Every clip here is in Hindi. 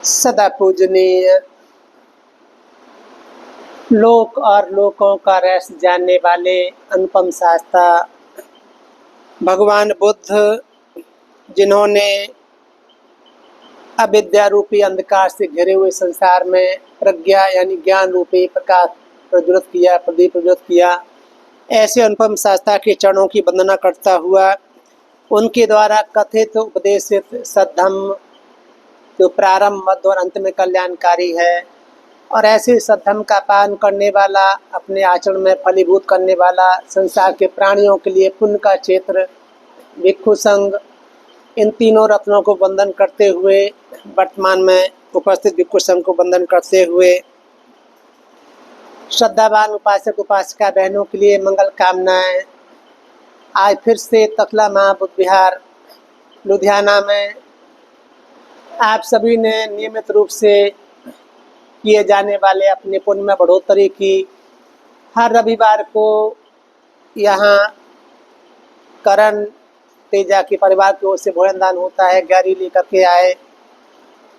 सदा पूजनीय, लोक और लोकों का रस जानने वाले अनुपम शास्ता भगवान बुद्ध, जिन्होंने अविद्या रूपी अंधकार से घिरे हुए संसार में प्रज्ञा यानी ज्ञान रूपी प्रकाश प्रज्वलित किया, प्रदीप प्रज्वलित किया। ऐसे अनुपम शास्ता के चरणों की वंदना करता हुआ उनके द्वारा कथित उपदेशित सद्धम्म जो प्रारंभ, मध्य और अंत में कल्याणकारी है, और ऐसे सद्धम्म का पालन करने वाला, अपने आचरण में फलीभूत करने वाला, संसार के प्राणियों के लिए पुण्य का क्षेत्र भिक्षु संघ, इन तीनों रत्नों को वंदन करते हुए, वर्तमान में उपस्थित भिक्षु संघ को वंदन करते हुए, श्रद्धावान उपासक उपासिका बहनों के लिए मंगल कामनाएं। आज फिर से तकला महाबुद्ध विहार लुधियाना में आप सभी ने नियमित रूप से किए जाने वाले अपने पुण्य में बढ़ोतरी की। हर रविवार को यहाँ करण तेजा के परिवार की ओर से भोजन दान होता है। गैरी लेकर के आए,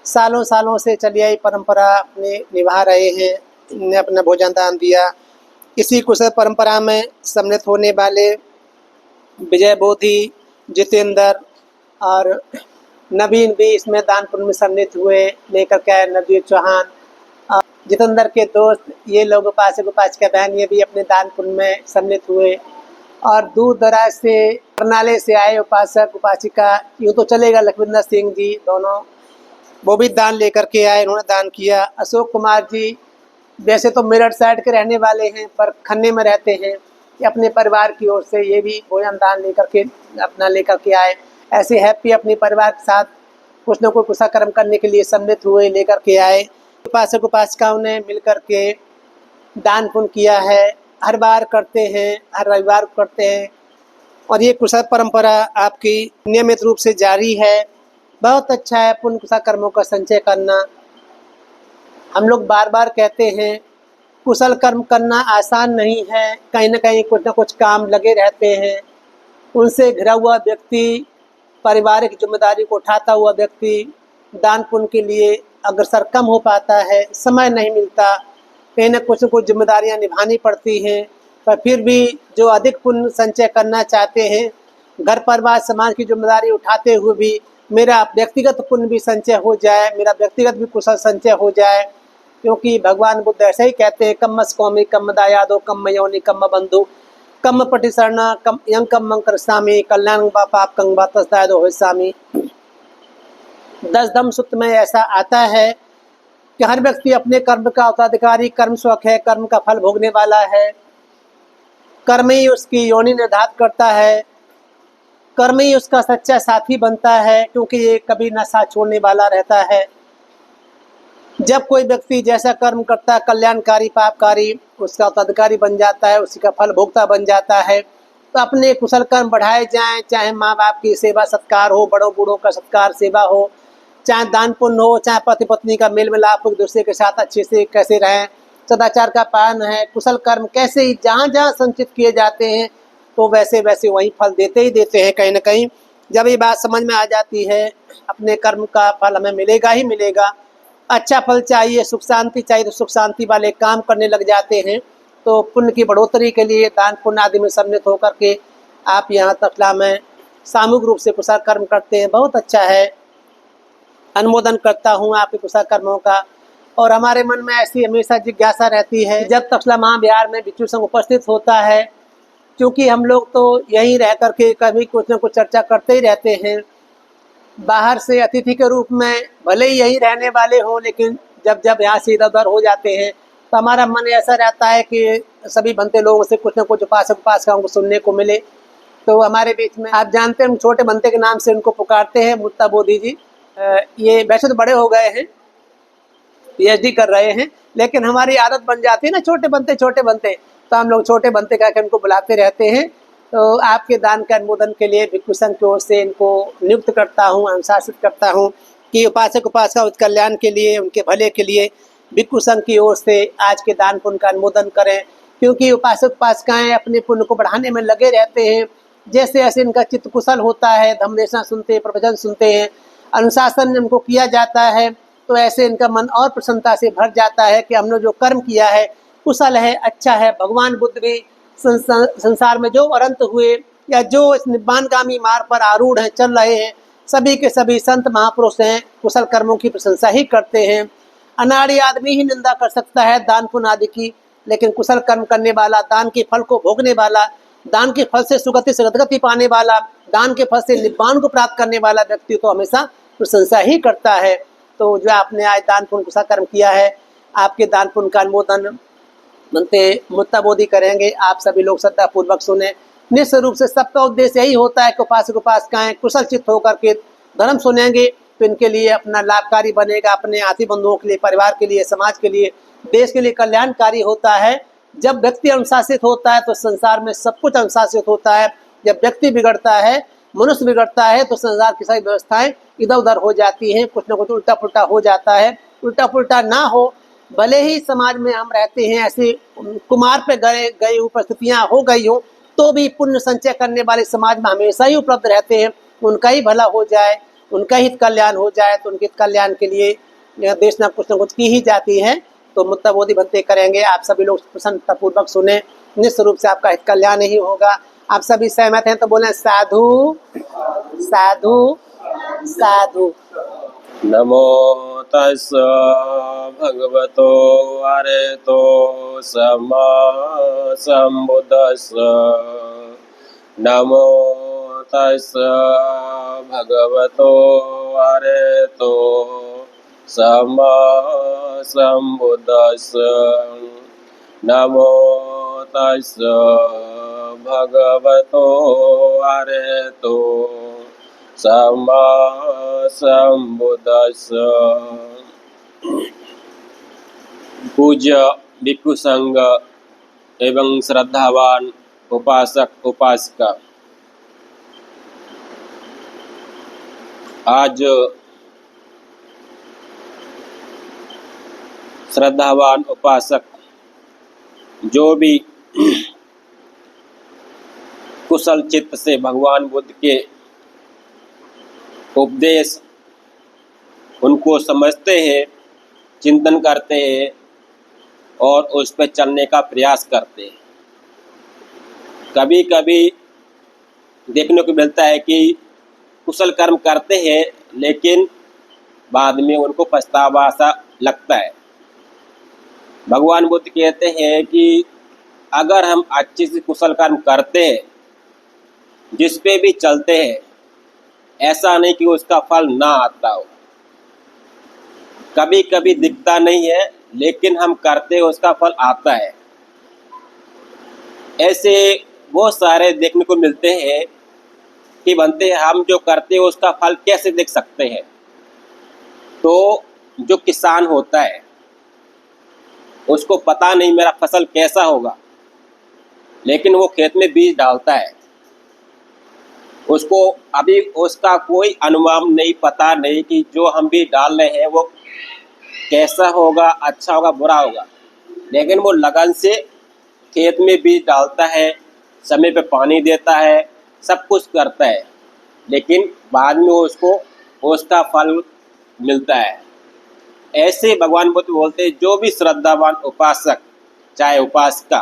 सालों सालों से चली आई परंपरा अपने निभा रहे हैं, इन्हें अपना भोजन दान दिया। इसी कुशल परंपरा में सम्मिलित होने वाले विजय बोधी, जितेंद्र और नवीन भी इसमें दान पुण्य में सम्मिलित हुए। लेकर के आए नवजीत चौहान, जितेंद्र के दोस्त, ये लोग उपासक उपासिका बहन, ये भी अपने दान पुण्य में सम्मिलित हुए। और दूर दराज से करनाले से आए उपासक उपासिका, यूँ तो चलेगा लखविंदर सिंह जी, दोनों वो भी दान लेकर के आए, उन्होंने दान किया। अशोक कुमार जी वैसे तो मेरठ साइड के रहने वाले हैं पर खन्ने में रहते हैं, ये अपने परिवार की ओर से ये भी भोजन दान लेकर के अपना लेकर के आए। ऐसे हैप्पी अपने परिवार के साथ कुछ न कुछ कुशल कर्म करने के लिए सम्मिलित हुए, लेकर के आए। उपासक उपासिकाओं ने मिलकर के दान पुण्य किया है, हर बार करते हैं, हर रविवार को करते हैं, और ये कुशल परंपरा आपकी नियमित रूप से जारी है। बहुत अच्छा है पुण्य कुशल कर्मों का संचय करना। हम लोग बार बार कहते हैं कुशल कर्म करना आसान नहीं है, कहीं ना कहीं कुछ ना कुछ काम लगे रहते हैं। उनसे घिरा हुआ व्यक्ति, पारिवारिक जिम्मेदारी को उठाता हुआ व्यक्ति दान पुण्य के लिए अग्रसर कम हो पाता है, समय नहीं मिलता, कहीं ना कुछ जिम्मेदारियां निभानी पड़ती हैं। पर फिर भी जो अधिक पुण्य संचय करना चाहते हैं, घर परिवार समाज की जिम्मेदारी उठाते हुए भी मेरा व्यक्तिगत पुण्य भी संचय हो जाए, मेरा व्यक्तिगत भी कुशल संचय हो जाए, क्योंकि भगवान बुद्ध ऐसे ही कहते हैं, कम्म स्कौमी कम्म दायादो कम्म योनि कम्म बंधु कम्म पटिशरणा कम यंग कम मंकर स्वामी कल्याण बा पाप कंग बा तस्दायदो हो स्वामी। 10 धम्म सूत्र में ऐसा आता है कि हर व्यक्ति अपने कर्म का उत्तराधिकारी, कर्म स्वक है, कर्म का फल भोगने वाला है, कर्म ही उसकी योनि निर्धारित करता है, कर्म ही उसका सच्चा साथी बनता है, क्योंकि ये कभी न साथ छोड़ने वाला रहता है। जब कोई व्यक्ति जैसा कर्म करता है, कल्याणकारी पापकारी, उसका उत्तराधिकारी बन जाता है, उसी का फल भोगता बन जाता है। तो अपने कुशल कर्म बढ़ाए जाएं, चाहे माँ बाप की सेवा सत्कार हो, बड़ों बूढ़ों का सत्कार सेवा हो, चाहे दान पुण्य हो, चाहे पति पत्नी का मेल मिलाप हो, एक दूसरे के साथ अच्छे से कैसे रहें, सदाचार का पालन है, कुशल कर्म कैसे ही जहाँ जहाँ संचित किए जाते हैं तो वैसे वैसे वही फल देते ही देते हैं। कहीं ना कहीं जब ये बात समझ में आ जाती है, अपने कर्म का फल हमें मिलेगा ही मिलेगा। अच्छा फल चाहिए, सुख शांति चाहिए, तो सुख शांति वाले काम करने लग जाते हैं। तो पुण्य की बढ़ोतरी के लिए दान पुण्य आदि में सम्मिलित होकर के आप यहाँ तकला में सामूहिक रूप से कुशल कर्म करते हैं, बहुत अच्छा है। अनुमोदन करता हूँ आपके कुशल कर्मों का। और हमारे मन में ऐसी हमेशा जिज्ञासा रहती है, जब तकला महाविहार में भिक्षु संघ उपस्थित होता है, क्योंकि हम लोग तो यहीं रह करके कभी कुछ न कुछ चर्चा करते ही रहते हैं। बाहर से अतिथि के रूप में भले ही यहीं रहने वाले हों, लेकिन जब जब यहाँ से इधर उधर हो जाते हैं तो हमारा मन ऐसा रहता है कि सभी बनते लोगों से कुछ न कुछ उपासक उपासिकाओं को सुनने को मिले। तो हमारे बीच में आप जानते हैं, हम छोटे बनते के नाम से उनको पुकारते हैं, मुत्ता बोधी जी। ये वैसे तो बड़े हो गए हैं, PhD कर रहे हैं, लेकिन हमारी आदत बन जाती है ना छोटे बनते तो हम लोग छोटे बनते कहकर उनको बुलाते रहते हैं। तो आपके दान के अनुमोदन के लिए भिक्षु संघ की ओर से इनको नियुक्त करता हूँ, अनुशासित करता हूँ कि उपासक उपासिका कल्याण के लिए, उनके भले के लिए भिक्षु संघ की ओर से आज के दान पुण्य का अनुमोदन करें। क्योंकि उपासक उपासिकाएँ अपने पुण्य को बढ़ाने में लगे रहते हैं। जैसे जैसे इनका चित्त कुशल होता है, धम्मदेशना सुनते हैं, प्रवचन सुनते हैं, अनुशासन इनको किया जाता है, तो ऐसे इनका मन और प्रसन्नता से भर जाता है कि हमने जो कर्म किया है कुशल है, अच्छा है। भगवान बुद्ध भी संसार में जो अनंत हुए या जो इस निब्बानगामी मार्ग पर आरूढ़ हैं, चल रहे हैं, सभी के सभी संत महापुरुष हैं, कुशल कर्मों की प्रशंसा ही करते हैं। अनाड़ी आदमी ही निंदा कर सकता है दान पुण्य आदि की, लेकिन कुशल कर्म करने वाला, दान के फल को भोगने वाला, दान के फल से सुगति सदगति पाने वाला, दान के फल से निब्बान को प्राप्त करने वाला व्यक्ति तो हमेशा प्रशंसा ही करता है। तो जो आपने आज दान पुण्य कुशल कर्म किया है, आपके दान पुण्य का अनुमोदन बनते मुत्ताबोधी करेंगे। आप सभी लोग श्रद्धापूर्वक सुने। निश्चित रूप से सबका उद्देश्य यही होता है कि उपासक उपासिकाएं कुशल चित्त होकर के धर्म सुनेंगे तो इनके लिए अपना लाभकारी बनेगा, अपने आती बंधुओं के लिए, परिवार के लिए, समाज के लिए, देश के लिए कल्याणकारी होता है। जब व्यक्ति अनुशासित होता है तो संसार में सब कुछ अनुशासित होता है। जब व्यक्ति बिगड़ता है, मनुष्य बिगड़ता है, तो संसार की सारी व्यवस्थाएं इधर उधर हो जाती हैं, कुछ न कुछ उल्टा पुल्टा हो जाता है। उल्टा पुल्टा ना हो, भले ही समाज में हम रहते हैं, ऐसे कुमार पे गई परिस्थितियाँ हो गई हो, तो भी पुण्य संचय करने वाले समाज में हमेशा ही उपलब्ध रहते हैं। उनका ही भला हो जाए, उनका हित कल्याण हो जाए, तो उनके कल्याण के लिए देश में कुछ न कुछ की ही जाती है। तो मुत्ताबोधी बनते करेंगे। आप सभी लोग प्रसन्नतापूर्वक सुने। निश्चित रूप से आपका हित कल्याण ही होगा। आप सभी सहमत हैं तो बोलें साधु साधु साधु। नमो तस् भगवतो अरहतो सम्मा सम्बुद्धस्स। नमो तस् भगवतो अरहतो सम्मा सम्बुद्धस्स। नमो तस् भगवतो अरहतो सम्मा सम्बुद्धस्स। पूज्य भिक्षु संघ एवं श्रद्धावान उपासक उपासिका, आज श्रद्धावान उपासक जो भी कुशल चित्त से भगवान बुद्ध के उपदेश उनको समझते हैं, चिंतन करते हैं और उस पर चलने का प्रयास करते हैं। कभी कभी देखने को मिलता है कि कुशल कर्म करते हैं लेकिन बाद में उनको पछतावा सा लगता है। भगवान बुद्ध कहते हैं कि अगर हम अच्छे से कुशल कर्म करते हैं, जिस पे भी चलते हैं, ऐसा नहीं कि उसका फल ना आता हो। कभी कभी दिखता नहीं है लेकिन हम करते हैं, उसका फल आता है। ऐसे बहुत सारे देखने को मिलते हैं कि बनते हैं हम जो करते हैं उसका फल कैसे देख सकते हैं। तो जो किसान होता है उसको पता नहीं मेरा फसल कैसा होगा, लेकिन वो खेत में बीज डालता है। उसको अभी उसका कोई अनुमान नहीं, पता नहीं कि जो हम भी डाल रहे हैं वो कैसा होगा, अच्छा होगा, बुरा होगा, लेकिन वो लगन से खेत में बीज डालता है, समय पे पानी देता है, सब कुछ करता है, लेकिन बाद में उसको उसका फल मिलता है। ऐसे भगवान बुद्ध बोलते हैं जो भी श्रद्धावान उपासक चाहे उपासिका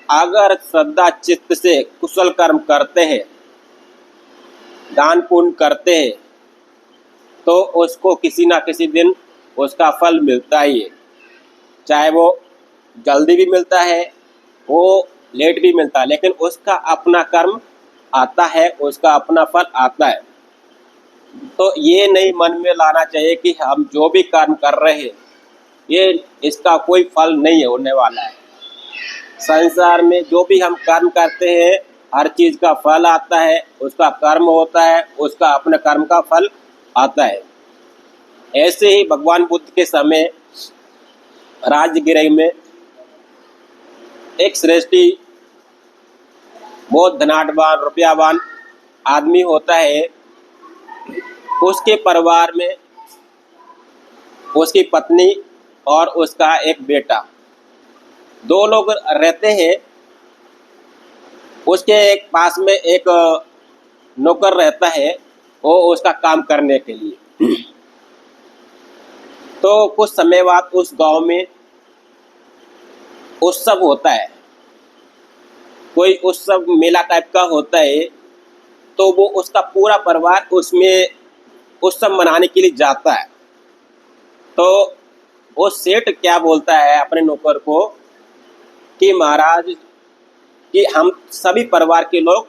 अगर श्रद्धा चित्त से कुशल कर्म करते हैं, दान पुण्य करते हैं, तो उसको किसी ना किसी दिन उसका फल मिलता ही है। चाहे वो जल्दी भी मिलता है, वो लेट भी मिलता है, लेकिन उसका अपना कर्म आता है, उसका अपना फल आता है। तो ये नहीं मन में लाना चाहिए कि हम जो भी कर्म कर रहे हैं ये इसका कोई फल नहीं होने वाला है। संसार में जो भी हम कर्म करते हैं हर चीज़ का फल आता है, उसका कर्म होता है, उसका अपने कर्म का फल आता है। ऐसे ही भगवान बुद्ध के समय राजगिरी में एक श्रेष्ठी बहुत धनाढ्यवान रुपयावान आदमी होता है। उसके परिवार में उसकी पत्नी और उसका एक बेटा, दो लोग रहते हैं। उसके एक पास में एक नौकर रहता है, वो उसका काम करने के लिए। तो कुछ समय बाद उस गांव में उत्सव होता है, कोई उत्सव मेला टाइप का होता है। तो वो उसका पूरा परिवार उसमें उत्सव मनाने के लिए जाता है। तो वो सेठ क्या बोलता है अपने नौकर को कि महाराज कि हम सभी परिवार के लोग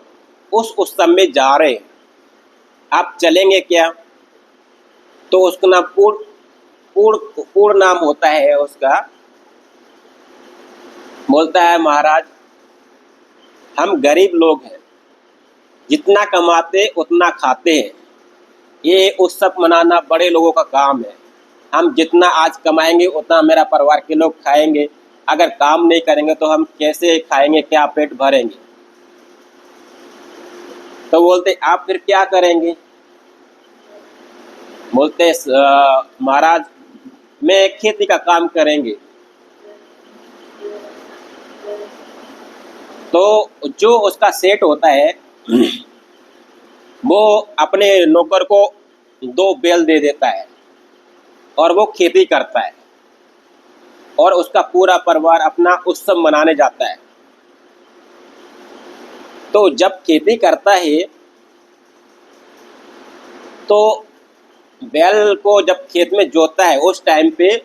उस उत्सव में जा रहे हैं, आप चलेंगे क्या? तो उसका नाम पूर्ण नाम होता है उसका। बोलता है महाराज हम गरीब लोग हैं, जितना कमाते उतना खाते हैं, ये उत्सव मनाना बड़े लोगों का काम है। हम जितना आज कमाएंगे उतना मेरा परिवार के लोग खाएंगे, अगर काम नहीं करेंगे तो हम कैसे खाएंगे, क्या पेट भरेंगे? तो बोलते आप फिर क्या करेंगे? बोलते महाराज मैं खेती का काम करेंगे। तो जो उसका सेठ होता है वो अपने नौकर को 2 बैल दे देता है और वो खेती करता है और उसका पूरा परिवार अपना उत्सव मनाने जाता है। तो जब खेती करता है तो बैल को जब खेत में जोतता है उस टाइम पे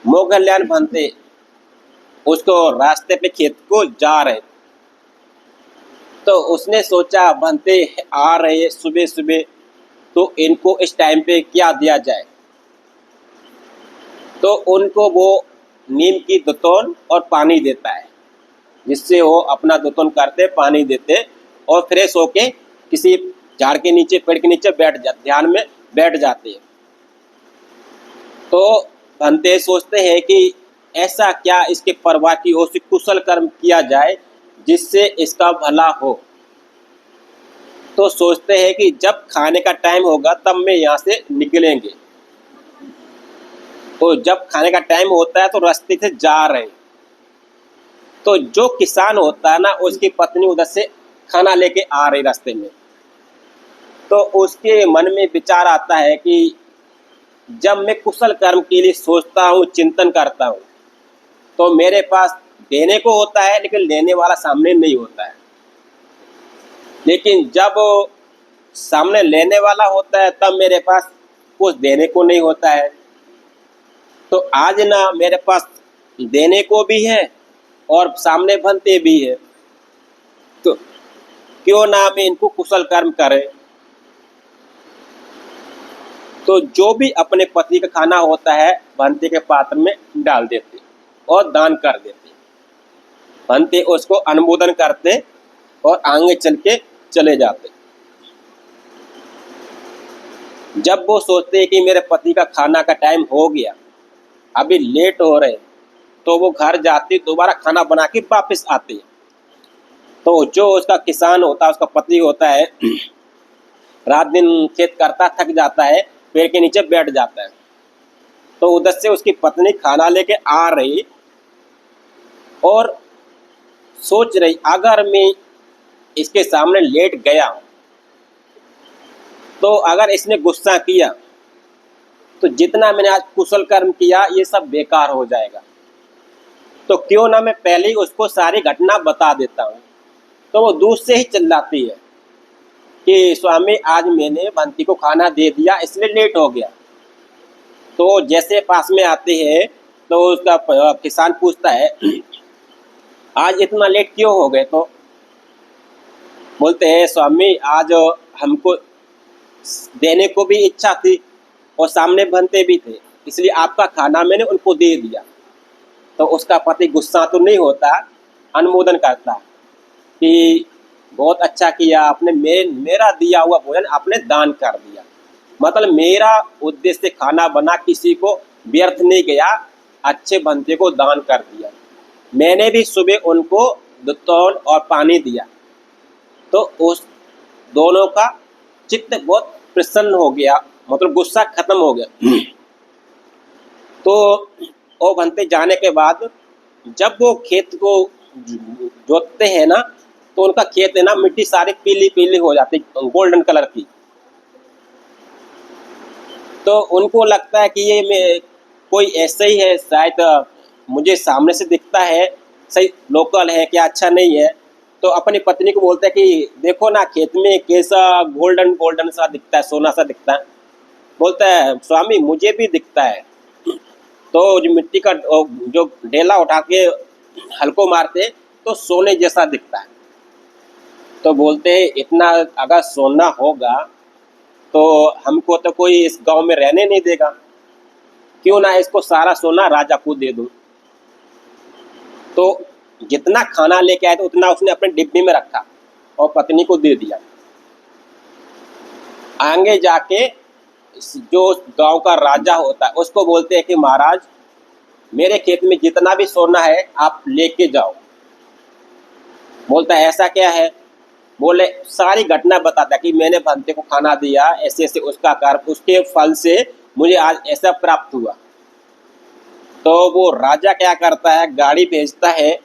मोगल्यान बनते उसको रास्ते पे खेत को जा रहे। तो उसने सोचा बनते आ रहे सुबह सुबह, तो इनको इस टाइम पे क्या दिया जाए। तो उनको वो नीम की दुतौन और पानी देता है, जिससे वो अपना दुतौन करते पानी देते और फ्रेश होके किसी झाड़ के नीचे पेड़ के नीचे ध्यान में बैठ जाते हैं। तो बनते सोचते हैं कि ऐसा क्या इसके परिवार की ओर से कुशल कर्म किया जाए जिससे इसका भला हो। तो सोचते हैं कि जब खाने का टाइम होगा तब में यहाँ से निकलेंगे। तो जब खाने का टाइम होता है तो रास्ते से जा रहे, तो जो किसान होता है ना उसकी पत्नी उधर से खाना लेके आ रही रास्ते में। तो उसके मन में विचार आता है कि जब मैं कुशल कर्म के लिए सोचता हूँ, चिंतन करता हूँ, तो मेरे पास देने को होता है लेकिन लेने वाला सामने नहीं होता है। लेकिन जब सामने लेने वाला होता है तब मेरे पास कुछ देने को नहीं होता है। तो आज ना मेरे पास देने को भी है और सामने बनते भी है, तो क्यों ना मैं इनको कुशल कर्म करें। तो जो भी अपने पति का खाना होता है बनते के पात्र में डाल देते और दान कर देते। बनते उसको अनुमोदन करते और आगे चल के चले जाते। जब वो सोचते कि मेरे पति का खाना का टाइम हो गया, अभी लेट हो रहे, तो वो घर जाते दोबारा खाना बना के वापस आते। तो जो उसका किसान होता है, उसका पति होता है, रात दिन खेत करता थक जाता है, पेड़ के नीचे बैठ जाता है। तो उधर से उसकी पत्नी खाना लेके आ रही और सोच रही अगर मैं इसके सामने लेट गया तो अगर इसने गुस्सा किया तो जितना मैंने आज कुशल कर्म किया ये सब बेकार हो जाएगा। तो क्यों ना मैं पहले ही उसको सारी घटना बता देता हूँ। तो वो दूर से ही चिल्लाती है कि स्वामी आज मैंने बंती को खाना दे दिया इसलिए लेट हो गया। तो जैसे पास में आते हैं तो उसका किसान पूछता है आज इतना लेट क्यों हो गए? तो बोलते हैं स्वामी आज हमको देने को भी इच्छा थी और सामने बनते भी थे, इसलिए आपका खाना मैंने उनको दे दिया। तो उसका पति गुस्सा तो नहीं होता, अनुमोदन करता कि बहुत अच्छा किया आपने, मेरा दिया हुआ भोजन आपने दान कर दिया। मतलब मेरा उद्देश्य खाना बना किसी को व्यर्थ नहीं गया, अच्छे बंदे को दान कर दिया। मैंने भी सुबह उनको दुतौन और पानी दिया। तो उस दोनों का चित्त बहुत प्रसन्न हो गया, मतलब गुस्सा खत्म हो गया। तो वो बनते जाने के बाद जब वो खेत को जोतते हैं ना, तो उनका खेत है ना मिट्टी सारी पीली पीली हो जाती, गोल्डन कलर की। तो उनको लगता है कि ये मैं कोई ऐसे ही है, शायद मुझे सामने से दिखता है सही लोकल है क्या, अच्छा नहीं है। तो अपनी पत्नी को बोलता है कि देखो ना खेत में कैसा गोल्डन गोल्डन सा दिखता है, सोना सा दिखता है। बोलता है स्वामी मुझे भी दिखता है। तो जो मिट्टी का जो ढेला उठा के हल्को मारते तो सोने जैसा दिखता है। तो बोलते हैं इतना अगर सोना होगा तो हमको तो कोई इस गांव में रहने नहीं देगा, क्यों ना इसको सारा सोना राजा को दे दूं। तो जितना खाना लेके आए थे उतना उसने अपने डिब्बे में रखा और पत्नी को दे दिया। आगे जाके जो गांव का राजा होता है उसको बोलते हैं कि महाराज मेरे खेत में जितना भी सोना है आप लेके जाओ। बोलता है ऐसा क्या है? बोले सारी घटना बताता कि मैंने बंदे को खाना दिया, ऐसे ऐसे उसका कार्य, उसके फल से मुझे आज ऐसा प्राप्त हुआ। तो वो राजा क्या करता है, गाड़ी भेजता है।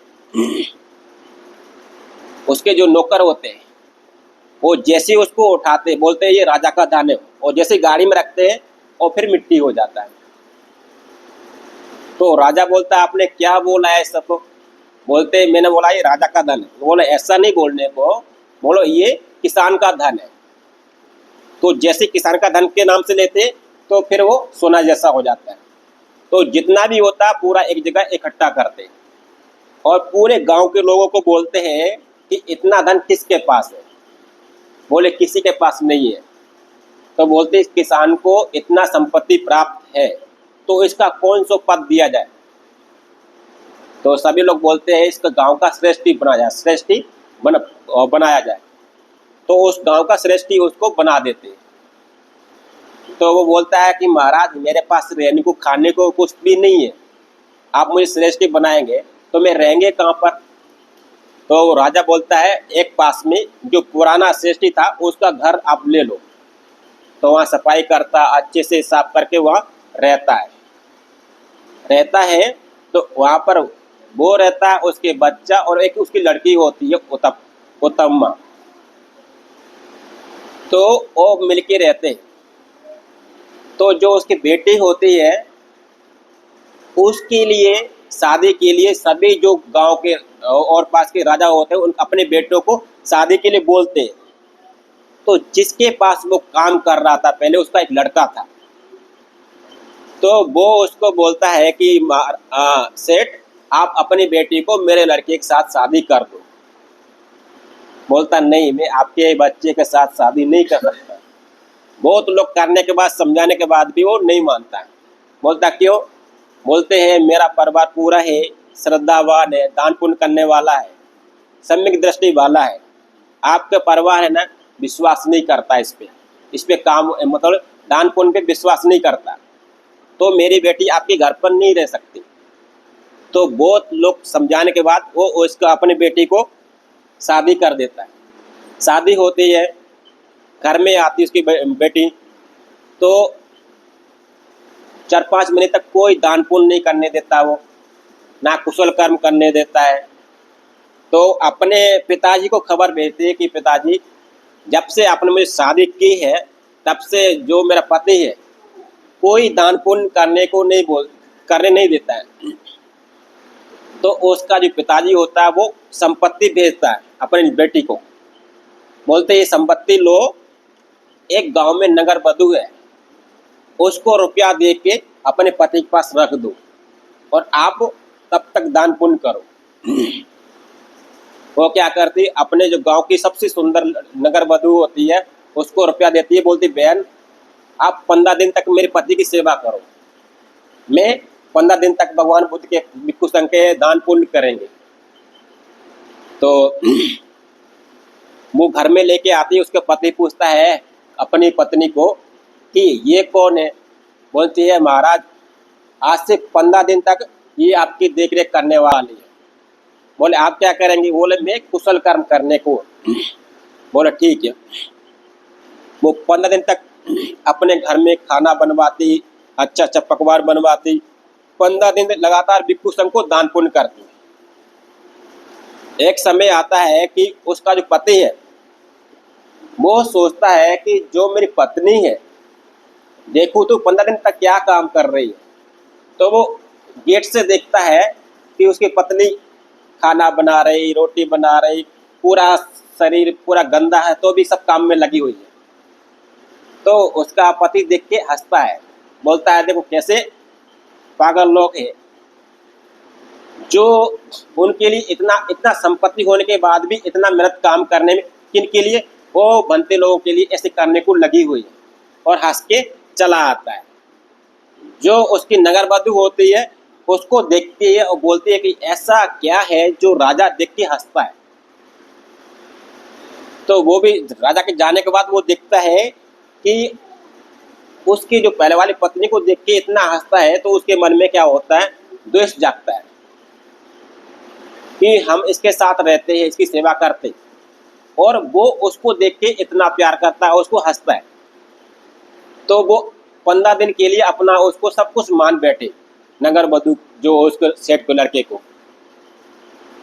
उसके जो नौकर होते हैं वो जैसे उसको उठाते बोलते हैं ये राजा का धन है, और जैसे गाड़ी में रखते हैं और फिर मिट्टी हो जाता है। तो राजा बोलता है आपने क्या बोला है सबको? बोलते मैंने बोला ये राजा का धन है। बोले ऐसा नहीं बोलने को, बोलो ये किसान का धन है। तो जैसे किसान का धन के नाम से लेते तो फिर वो सोना जैसा हो जाता है। तो जितना भी होता पूरा एक जगह इकट्ठा करते और पूरे गांव के लोगों को बोलते हैं कि इतना धन किसके पास है? बोले किसी के पास नहीं है। तो बोलते किसान को इतना संपत्ति प्राप्त है तो इसका कौन सा पद दिया जाए? तो सभी लोग बोलते हैं इसका गांव का श्रेष्ठी बनाया जाए, श्रेष्ठी बनाया जाए। तो उस गांव का श्रेष्ठी उसको बना देते। तो वो बोलता है कि महाराज मेरे पास रहने को खाने को कुछ भी नहीं है, आप मुझे श्रेष्ठी बनाएंगे तो मैं रहेंगे कहाँ पर? तो राजा बोलता है एक पास में जो पुराना श्रेष्ठी था उसका घर आप ले लो। तो वहाँ सफाई करता, अच्छे से साफ करके वहाँ रहता है। तो वहाँ पर वो रहता है, उसके बच्चा और एक उसकी लड़की होती है उत्तमा। तो वो मिलके रहते हैं। तो जो उसकी बेटी होती है उसके लिए शादी के लिए सभी जो गांव के और पास के राजा होते हैं उन अपने बेटों को शादी के लिए बोलते हैं। तो जिसके पास वो काम कर रहा था पहले उसका एक लड़का था, तो वो उसको बोलता है कि सेठ आप अपनी बेटी को मेरे लड़के के साथ शादी कर दो। बोलता नहीं मैं आपके बच्चे के साथ शादी नहीं कर सकता। बहुत लोग करने के बाद समझाने के बाद भी वो नहीं मानता है। बोलता क्यों? बोलते हैं मेरा परिवार पूरा है, श्रद्धावान है, दान पुण्य करने वाला है, सम्यक दृष्टि वाला है। आपका परिवार है ना विश्वास नहीं करता इस पे काम मतलब दान पुण्य पे विश्वास नहीं करता, तो मेरी बेटी आपके घर पर नहीं रह सकती। तो बहुत लोग समझाने के बाद वो उसको अपनी बेटी को शादी कर देता है। शादी होती है, घर में आती उसकी बेटी, तो 4-5 महीने तक कोई दान पुण्य नहीं करने देता, वो ना कुशल कर्म करने देता है। तो अपने पिताजी को खबर भेजती है कि पिताजी जब से आपने मुझे शादी की है तब से जो मेरा पति है कोई दान पुण्य करने नहीं देता है। तो उसका जो पिताजी होता है वो संपत्ति भेजता है अपनी बेटी को। बोलते ये संपत्ति लो, एक गांव में नगर बधू है उसको रुपया दे के अपने पति के पास रख दो और आप तब तक दान पुण्य करो। वो क्या करती अपने जो गांव की सबसे सुंदर नगर वधू होती है उसको रुपया देती है। बोलती बहन आप 15 दिन तक मेरे पति की सेवा करो, मैं 15 दिन तक भगवान बुद्ध के भिक्षु संघ के दान पुण्य करेंगे। तो वो घर में लेके आती है, उसके पति पूछता है अपनी पत्नी को कि ये कौन है? बोलती है महाराज आज से 15 दिन तक ये आपकी देख रेख करने वाली है। बोले आप क्या करेंगे? बोले मैं कुशल कर्म करने को। बोले ठीक है। वो 15 दिन तक अपने घर में खाना बनवाती, अच्छा अच्छा पकवान बनवाती, 15 दिन लगातार भिक्षु संघ को दान पुण्य करती। एक समय आता है कि उसका जो पति है वो सोचता है कि जो मेरी पत्नी है देखूँ तो 15 दिन तक क्या काम कर रही है। तो वो गेट से देखता है कि उसकी पत्नी खाना बना रही, रोटी बना रही, पूरा शरीर पूरा गंदा है तो भी सब काम में लगी हुई है। तो उसका पति देख के हंसता है, बोलता है देखो कैसे पागल लोग हैं, जो उनके लिए इतना इतना संपत्ति होने के बाद भी इतना मेहनत काम करने में, किन के लिए, वो बनते लोगों के लिए ऐसे करने को लगी हुई है। और हंस के चला आता है। जो उसकी नगर वधू होती है उसको देखती है और बोलती है कि ऐसा क्या है जो राजा देख के हंसता है। तो वो भी राजा के जाने के बाद वो देखता है कि उसकी जो पहले वाली पत्नी को देख के इतना हंसता है, तो उसके मन में क्या होता है, द्वेष जागता है कि हम इसके साथ रहते हैं, इसकी सेवा करते हैं, और वो उसको देख के इतना प्यार करता है, उसको हंसता है। तो वो 15 दिन के लिए अपना उसको सब कुछ मान बैठे, नगर वधू जो उसको सेठ को, लड़के को।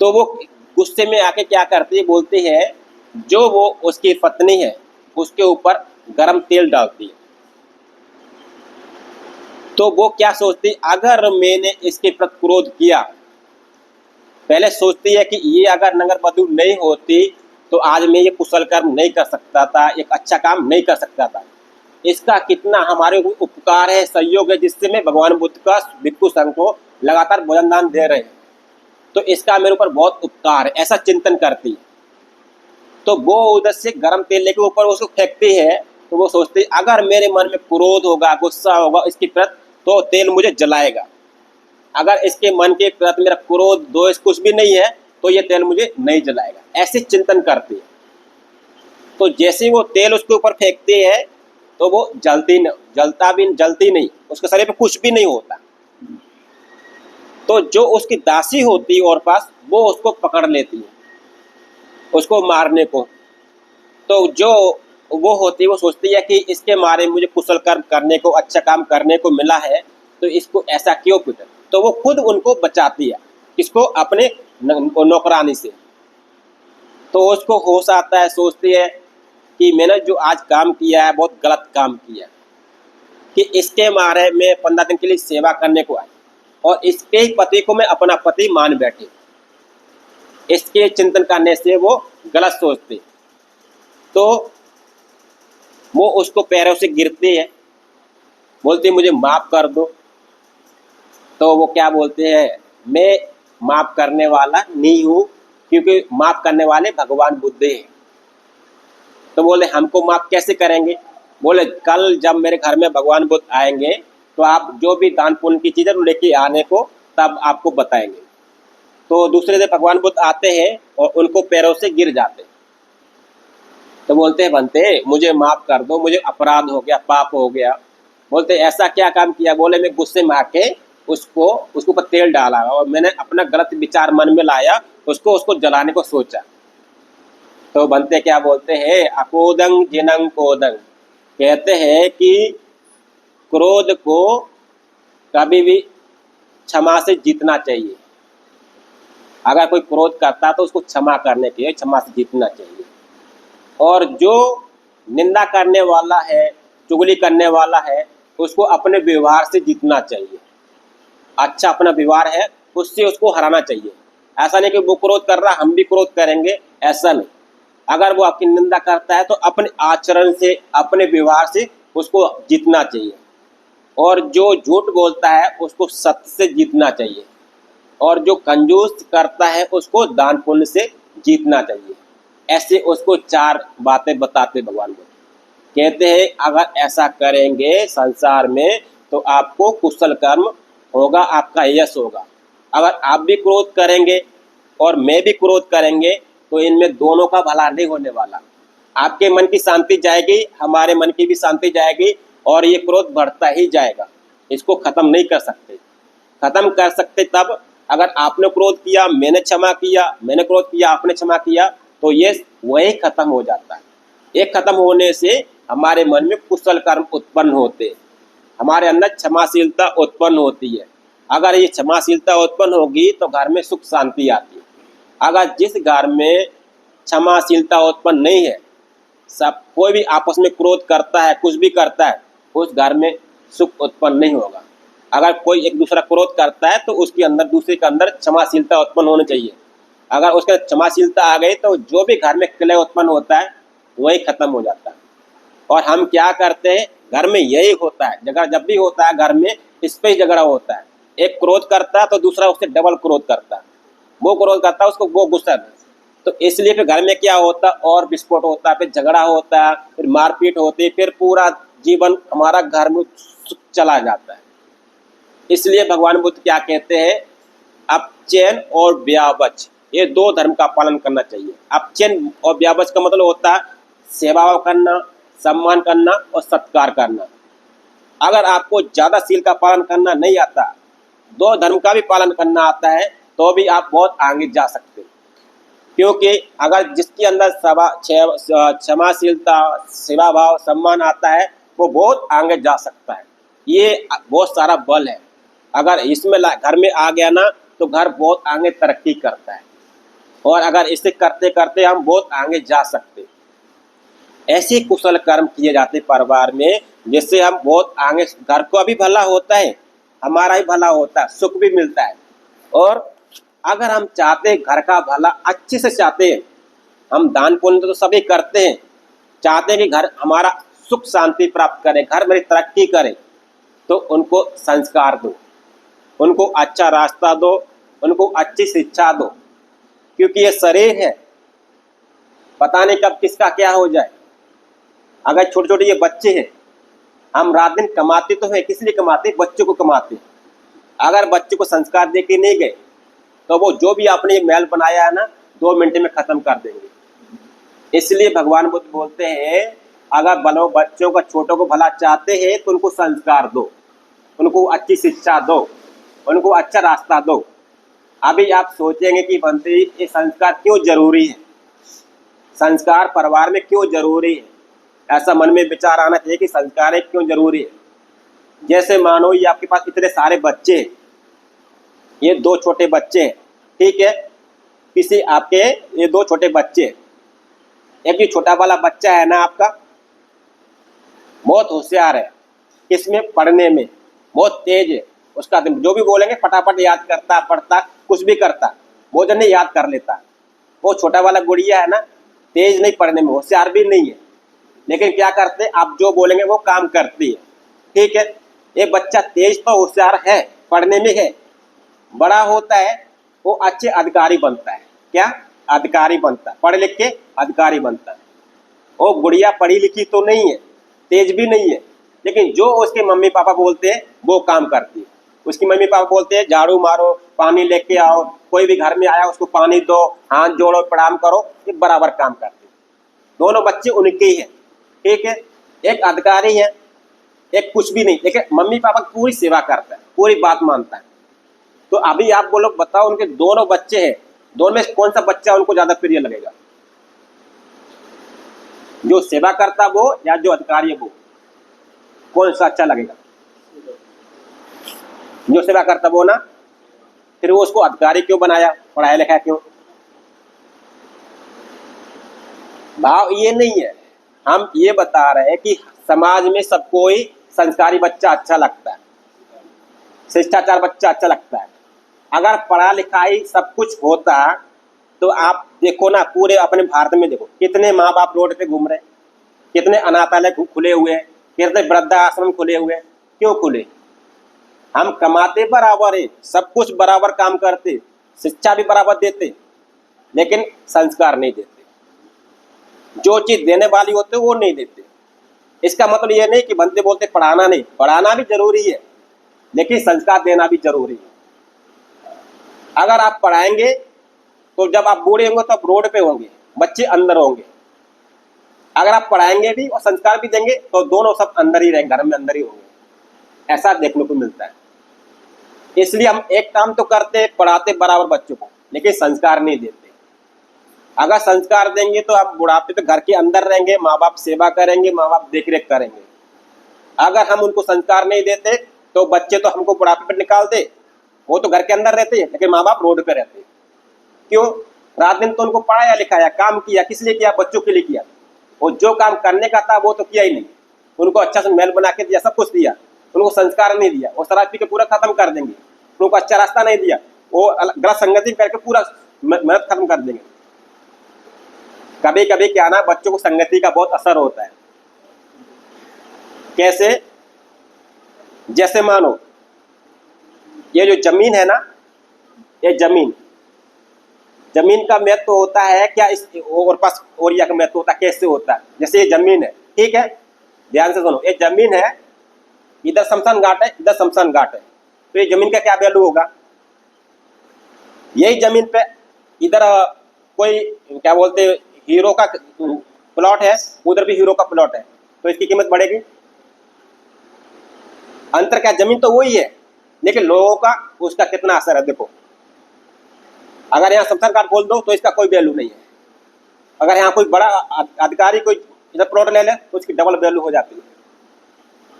तो वो गुस्से में आके क्या करती है, बोलती है, जो वो उसकी पत्नी है उसके ऊपर गरम तेल डालती है। तो वो क्या सोचती, अगर मैंने इसके प्रति क्रोध किया, पहले सोचती है कि ये अगर नगर वधू नहीं होती तो आज मैं ये कुशल कर्म नहीं कर सकता था, एक अच्छा काम नहीं कर सकता था। इसका कितना हमारे ऊपर उपकार है, सहयोग है, जिससे मैं भगवान बुद्ध का भिक्षु संघ को लगातार भोजन दान दे रहे हैं। तो इसका मेरे ऊपर बहुत उपकार है, ऐसा चिंतन करती है। तो वो उधर से गर्म तेल लेके ऊपर उसको फेंकती है। तो वो सोचती है अगर मेरे मन में क्रोध होगा, गुस्सा होगा इसके प्रति, तो तेल मुझे जलाएगा। अगर इसके मन के प्रति मेरा क्रोध दोष कुछ भी नहीं है तो ये तेल मुझे नहीं जलाएगा, ऐसे चिंतन करती है। तो जैसे वो तेल उसके ऊपर फेंकती है तो वो जलती नहीं, उसके शरीर पे कुछ भी नहीं होता। तो जो उसकी दासी होती है और पास, वो उसको पकड़ लेती है उसको मारने को। तो जो वो होती है वो सोचती है कि इसके मारे मुझे कुशल कर्म करने को, अच्छा काम करने को मिला है, तो इसको ऐसा क्यों पीटा। तो वो खुद उनको बचाती है, किसको, अपने नौकरानी से। तो उसको होश आता है, सोचती है कि मैंने जो आज काम किया है बहुत गलत काम किया, कि इसके मारे मैं 15 दिन के लिए सेवा करने को आई और इसके ही पति को मैं अपना पति मान बैठी। इसके चिंतन करने से वो गलत सोचते। तो वो उसको पैरों से गिरती है, बोलती मुझे माफ़ कर दो। तो वो क्या बोलते हैं, मैं माफ़ करने वाला नहीं हूँ, क्योंकि माफ़ करने वाले भगवान बुद्ध हैं। तो बोले हमको माफ़ कैसे करेंगे। बोले कल जब मेरे घर में भगवान बुद्ध आएंगे तो आप जो भी दान पुण्य की चीज़ें लेके आने को, तब आपको बताएंगे। तो दूसरे दिन भगवान बुद्ध आते हैं और उनको पैरों से गिर जाते। तो बोलते हैं बनते मुझे माफ़ कर दो, मुझे अपराध हो गया, पाप हो गया। बोलते ऐसा क्या काम किया। बोले मैं गुस्से में आके उसको ऊपर तेल डाला और मैंने अपना गलत विचार मन में लाया, उसको जलाने को सोचा। तो बनते क्या बोलते हैं, अकोदंग जिनंग कोदंग, कहते हैं कि क्रोध को कभी भी क्षमा से जीतना चाहिए। अगर कोई क्रोध करता तो उसको क्षमा करने के लिए क्षमा से जीतना चाहिए। और जो निंदा करने वाला है, चुगली करने वाला है, उसको अपने व्यवहार से जीतना चाहिए। अच्छा अपना व्यवहार है उससे उसको हराना चाहिए। ऐसा नहीं कि वो क्रोध कर रहा हम भी क्रोध करेंगे, ऐसा नहीं। अगर वो आपकी निंदा करता है तो अपने आचरण से, अपने व्यवहार से उसको जीतना चाहिए। और जो झूठ बोलता है उसको सत्य से जीतना चाहिए। और जो कंजूस करता है उसको दान पुण्य से जीतना चाहिए। ऐसे उसको 4 बातें बताते भगवान बुद्ध। कहते हैं अगर ऐसा करेंगे संसार में तो आपको कुशल कर्म होगा, आपका यश होगा। अगर आप भी क्रोध करेंगे और मैं भी क्रोध करेंगे तो इनमें दोनों का भला नहीं होने वाला। आपके मन की शांति जाएगी, हमारे मन की भी शांति जाएगी, और ये क्रोध बढ़ता ही जाएगा। इसको ख़त्म नहीं कर सकते। ख़त्म कर सकते तब अगर आपने क्रोध किया, मैंने क्षमा किया, मैंने क्रोध किया, आपने क्षमा किया, तो ये वही खत्म हो जाता है। एक खत्म होने से हमारे मन में कुशल कर्म उत्पन्न होते, हमारे अंदर क्षमाशीलता उत्पन्न होती है। अगर ये क्षमाशीलता उत्पन्न होगी तो घर में सुख शांति आती है। अगर जिस घर में क्षमाशीलता उत्पन्न नहीं है, सब कोई भी आपस में क्रोध करता है, कुछ भी करता है, उस घर में सुख उत्पन्न नहीं होगा। अगर कोई एक दूसरा क्रोध करता है तो उसके अंदर, दूसरे के अंदर क्षमाशीलता उत्पन्न होनी चाहिए। अगर उसके क्षमाशीलता आ गई तो जो भी घर में कलह उत्पन्न होता है वही खत्म हो जाता है। और हम क्या करते हैं, घर में यही होता है, झगड़ा जब भी होता है घर में इस पे ही झगड़ा होता है। एक क्रोध करता है तो दूसरा उससे डबल क्रोध करता है, वो क्रोध करता है उसको, वो गुस्सा है। तो इसलिए फिर घर में क्या होता है, और विस्फोट होता है, फिर झगड़ा होता है, फिर मारपीट होती है, फिर पूरा जीवन हमारा घर में चला जाता है। इसलिए भगवान बुद्ध क्या कहते हैं, अपचैन और व्यावच, ये दो धर्म का पालन करना चाहिए। अपचैन और व्यावच का मतलब होता है सेवा करना, सम्मान करना और सत्कार करना। अगर आपको ज़्यादा शील का पालन करना नहीं आता, दो धर्म का भी पालन करना आता है, तो भी आप बहुत आगे जा सकते हैं। क्योंकि अगर जिसके अंदर क्षमाशीलता, सेवा भाव, सम्मान आता है, वो बहुत आगे जा सकता है। ये बहुत सारा बल है। अगर इसमें घर में आ गया ना तो घर बहुत आगे तरक्की करता है, और अगर इसे करते करते हम बहुत आगे जा सकते हैं। ऐसे कुशल कर्म किए जाते परिवार में जिससे हम बहुत आगे, घर को भी भला होता है, हमारा ही भला होता है, सुख भी मिलता है। और अगर हम चाहते हैं घर का भला, अच्छे से चाहते हैं, हम दान पुण्य तो सभी करते हैं, चाहते हैं कि घर हमारा सुख शांति प्राप्त करे, घर मेरी तरक्की करे, तो उनको संस्कार दो, उनको अच्छा रास्ता दो, उनको अच्छी शिक्षा दो। क्योंकि ये शरीर है, पता नहीं कब किसका क्या हो जाए। अगर छोटे छोटे ये बच्चे हैं, हम रात दिन कमाते तो है, किस लिए कमाते, बच्चों को कमाते। अगर बच्चे को संस्कार दे के नहीं गए तो वो जो भी आपने महल बनाया है ना, 2 मिनट में खत्म कर देंगे। इसलिए भगवान बुद्ध बोलते हैं, अगर बच्चों का, छोटों को भला चाहते हैं तो उनको संस्कार दो, उनको अच्छी शिक्षा दो, उनको अच्छा रास्ता दो। अभी आप सोचेंगे कि बनते ये संस्कार क्यों जरूरी है, संस्कार परिवार में क्यों जरूरी है, ऐसा मन में विचार आना चाहिए कि संस्कार क्यों जरूरी है। जैसे मानो ये आपके पास इतने सारे बच्चे, ये 2 छोटे बच्चे हैं, ठीक है, किसी आपके ये 2 छोटे बच्चे, एक ये छोटा वाला बच्चा है ना आपका, बहुत होशियार है, इसमें पढ़ने में बहुत तेज है, उसका जो भी बोलेंगे फटाफट याद करता, पढ़ता, कुछ भी करता, वो जने याद कर लेता। वो छोटा वाला गुड़िया है ना, तेज नहीं, पढ़ने में होशियार भी नहीं है, लेकिन क्या करते, आप जो बोलेंगे वो काम करती है, ठीक है। एक बच्चा तेज तो होशियार है, पढ़ने में है, बड़ा होता है वो अच्छे अधिकारी बनता है। क्या अधिकारी बनता है, पढ़ लिख के अधिकारी बनता है। वो गुड़िया पढ़ी लिखी तो नहीं है, तेज भी नहीं है, लेकिन जो उसके मम्मी पापा बोलते हैं वो काम करती है। उसकी मम्मी पापा बोलते हैं झाड़ू मारो, पानी लेके आओ, कोई भी घर में आया उसको पानी दो, हाथ जोड़ो, प्रणाम करो, ये बराबर काम करती है। दोनों बच्चे उनके ही हैं, ठीक है। एक अधिकारी है, एक कुछ भी नहीं, लेकिन मम्मी पापा की पूरी सेवा करता है, पूरी बात मानता है। तो अभी आप बोलो, बताओ, उनके दोनों बच्चे हैं, दोनों में कौन सा बच्चा उनको ज्यादा प्रिय लगेगा, जो सेवा करता वो या जो अधिकारी है वो, कौन सा अच्छा लगेगा? जो सेवा करता वो ना। फिर वो उसको अधिकारी क्यों बनाया, पढ़ाया लिखाया क्यों? भाव ये नहीं है, हम ये बता रहे हैं कि समाज में सबको ही संस्कारी बच्चा अच्छा लगता है, शिष्टाचार बच्चा अच्छा लगता है। अगर पढ़ा लिखाई सब कुछ होता तो आप देखो ना, पूरे अपने भारत में देखो कितने माँ बाप रोड पे घूम रहे, कितने अनाथालय खुले हुए हैं, कितने वृद्धाश्रम खुले हुए हैं। क्यों खुले? हम कमाते बराबर है, सब कुछ बराबर काम करते, शिक्षा भी बराबर देते, लेकिन संस्कार नहीं देते। जो चीज देने वाली होते वो नहीं देते। इसका मतलब ये नहीं कि बनते बोलते पढ़ाना नहीं, पढ़ाना भी जरूरी है, लेकिन संस्कार देना भी जरूरी है। अगर आप पढ़ाएंगे तो जब आप बूढ़े होंगे तो आप रोड पे होंगे, बच्चे अंदर होंगे। अगर आप पढ़ाएंगे भी और संस्कार भी देंगे तो दोनों सब अंदर ही रहेंगे, घर में अंदर ही होंगे। ऐसा देखने को मिलता है। इसलिए हम एक काम तो करते, पढ़ाते बराबर बच्चों को, लेकिन संस्कार नहीं देते। अगर संस्कार देंगे तो आप बुढ़ापे पे घर के अंदर रहेंगे, माँ बाप सेवा करेंगे, माँ बाप देख रेख करेंगे। अगर हम उनको संस्कार नहीं देते तो बच्चे तो हमको बुढ़ापे पे निकालते, वो तो घर के अंदर रहते हैं, लेकिन माँ बाप रोड पे रहते। क्यों? रात दिन तो उनको पढ़ाया लिखाया, काम किया, किस लिए किया? बच्चों के लिए किया। वो जो काम करने का था वो तो किया ही नहीं। उनको अच्छा से महल बना के दिया, सब कुछ दिया, उनको संस्कार नहीं दिया, वो शराब पी के पूरा खत्म कर देंगे। उनको अच्छा रास्ता नहीं दिया, वो गलत संगति करके पूरा मेहनत खत्म कर देंगे। कभी कभी क्या ना, बच्चों को संगति का बहुत असर होता है। कैसे? जैसे मानो ये जो जमीन है ना, ये जमीन का महत्व होता है क्या? इस और पास ओरिया का महत्व होता है। कैसे होता है? जैसे ये जमीन है, ठीक है, ध्यान से सुनो, ये जमीन है, इधर शमशान घाट है, इधर शमशान घाट है, तो ये जमीन का क्या वैल्यू होगा? यही जमीन पे इधर कोई क्या बोलते हैं, हीरो का प्लॉट है, उधर भी हीरो का प्लॉट है, तो इसकी कीमत बढ़ेगी। अंतर क्या? जमीन तो वही है, लेकिन लोगों का उसका कितना असर है। देखो, अगर यहाँ शमशान घाट खोल दो तो इसका कोई वैल्यू नहीं है। अगर यहाँ कोई बड़ा अधिकारी कोई इधर प्लॉट ले ले तो उसकी डबल वैल्यू हो जाती है।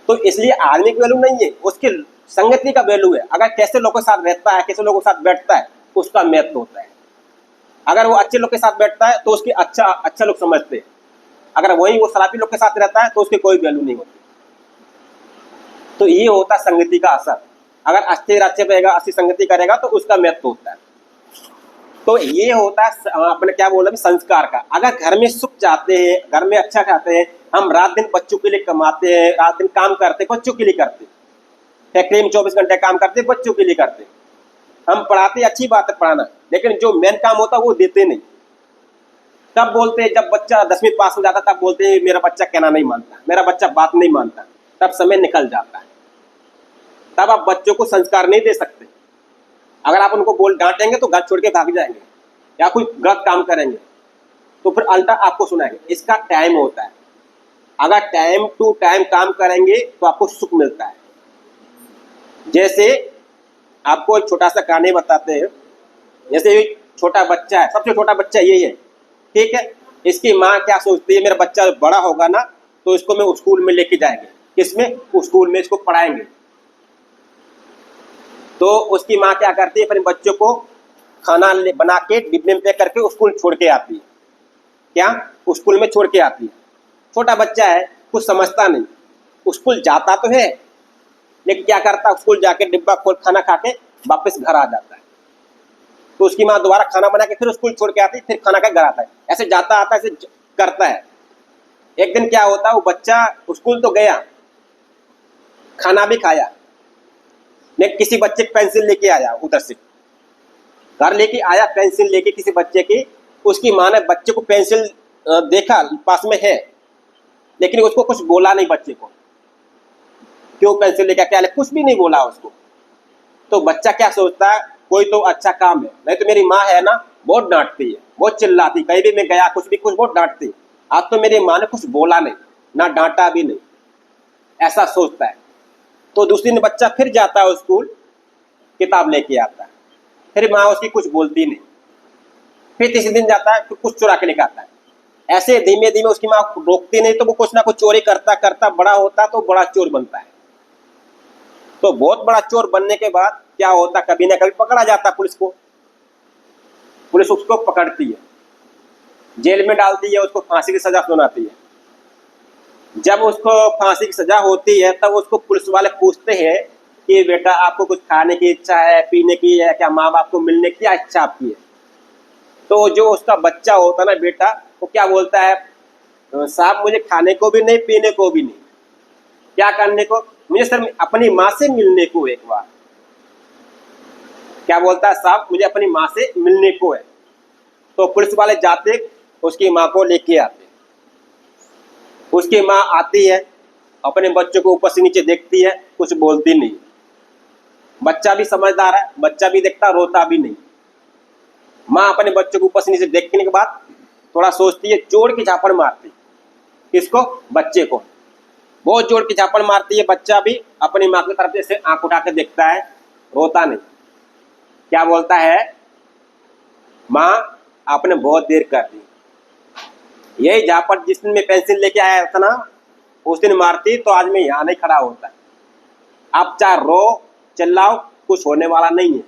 तो इसलिए आदमी की वैल्यू नहीं है, उसकी संगति का वैल्यू है। अगर कैसे लोगों के साथ रहता है, कैसे लोगों के साथ बैठता है, उसका महत्व होता है। अगर वो अच्छे लोग के साथ बैठता है तो उसकी अच्छा लोग समझते हैं। अगर वही वो शराबी लोग के साथ रहता है तो उसकी कोई वैल्यू नहीं होती। तो ये होता है संगति का असर। अगर अच्छे रहेगा, अच्छी संगति करेगा तो उसका महत्व होता है। तो ये होता है अपने क्या बोल रहे हैं, संस्कार का। अगर घर में सुख चाहते हैं, घर में अच्छा चाहते हैं, हम रात दिन बच्चों के लिए कमाते हैं, रात दिन काम करते हैं, बच्चों के लिए करते हैं, फैक्ट्री में 24 घंटे काम करते हैं, बच्चों के लिए करते हैं। हम पढ़ाते, अच्छी बात है पढ़ाना, लेकिन जो मेन काम होता है वो देते नहीं। तब बोलते हैं, जब बच्चा 10वीं पास हो जाता तब बोलते हैं मेरा बच्चा कहना नहीं मानता, मेरा बच्चा बात नहीं मानता। तब समय निकल जाता है, तब आप बच्चों को संस्कार नहीं दे सकते। अगर आप उनको बोल डांटेंगे तो घर छोड़ के भाग जाएंगे या कोई गलत काम करेंगे तो फिर अल्टा आपको सुनाएंगे। इसका टाइम होता है। अगर टाइम टू टाइम काम करेंगे तो आपको सुख मिलता है। जैसे आपको एक छोटा सा कहानी बताते हैं। जैसे छोटा बच्चा है, सबसे छोटा बच्चा यही है, ठीक है। इसकी माँ क्या सोचती है, मेरा बच्चा बड़ा होगा ना तो इसको मैं स्कूल में लेके जाएंगे। किसमें? स्कूल में इसको पढ़ाएंगे। तो उसकी माँ क्या करती है, अपने बच्चों को खाना बना के डिब्बे में पैक करके स्कूल छोड़ के आती है। क्या? स्कूल में छोड़ के आती है। छोटा बच्चा है, कुछ समझता नहीं। स्कूल जाता तो है, लेकिन क्या करता, स्कूल जाके डिब्बा खोल खाना खा के वापस घर आ जाता है। तो उसकी माँ दोबारा खाना बना के फिर स्कूल छोड़ के आती है, फिर खाना खा घर आता है। ऐसे जाता आता ऐसे करता है। एक दिन क्या होता है, वो बच्चा स्कूल तो गया, खाना भी खाया, लेकिन किसी बच्चे की पेंसिल लेके आया, उधर से घर लेके आया पेंसिल लेके किसी बच्चे की। उसकी माँ ने बच्चे को पेंसिल देखा पास में है, लेकिन उसको कुछ बोला नहीं बच्चे को, क्यों पेंसिल लेके क्या ले, कुछ भी नहीं बोला उसको। तो बच्चा क्या सोचता है, कोई तो अच्छा काम है, नहीं तो मेरी माँ है ना बहुत डांटती है, बहुत चिल्लाती, कहीं भी मैं गया कुछ भी कुछ बहुत डांटती। आज तो मेरी माँ ने कुछ बोला नहीं, ना डांटा भी नहीं, ऐसा सोचता है। तो दूसरे दिन बच्चा फिर जाता है स्कूल, किताब लेके आता है, फिर माँ उसकी कुछ बोलती नहीं। फिर तीसरे दिन जाता है, फिर कुछ चुरा के लेके आता है। ऐसे धीमे धीमे उसकी माँ रोकती नहीं, तो वो कुछ ना कुछ चोरी करता करता बड़ा होता, तो बड़ा चोर बनता है। तो बहुत बड़ा चोर बनने के बाद क्या होता, कभी ना कभी पकड़ा जाता पुलिस को। पुलिस उसको पकड़ती है, जेल में डालती है, उसको फांसी की सजा सुनाती है। जब उसको फांसी की सजा होती है तब उसको पुलिस वाले पूछते हैं कि बेटा आपको कुछ खाने की इच्छा है, पीने की है क्या, माँ बाप को मिलने की इच्छा आपकी है? तो जो उसका बच्चा होता ना बेटा, वो क्या बोलता है, साहब मुझे खाने को भी नहीं, पीने को भी नहीं, क्या करने को, मुझे सर अपनी माँ से मिलने को एक बार। क्या बोलता है, साहब मुझे अपनी माँ से मिलने को है। तो पुलिस वाले जाते, उसकी माँ को लेके आते। उसकी माँ आती है, अपने बच्चों को ऊपर से नीचे देखती है, कुछ बोलती नहीं। बच्चा भी समझदार है, बच्चा भी देखता, रोता भी नहीं। माँ अपने बच्चों को ऊपर से नीचे देखने के बाद थोड़ा सोचती है, जोर की झापड़ मारती। किसको? बच्चे को। बहुत जोर की झापड़ मारती है। बच्चा भी अपनी माँ की तरफ से आंख उठा के देखता है, रोता नहीं। क्या बोलता है, माँ आपने बहुत देर कर दी। यही झापड़ जिस दिन मैं पेंसिल लेके आया था ना, उस दिन मारती तो आज मैं यहाँ नहीं खड़ा होता। आप चाहे रो चिल्लाओ, कुछ होने वाला नहीं है।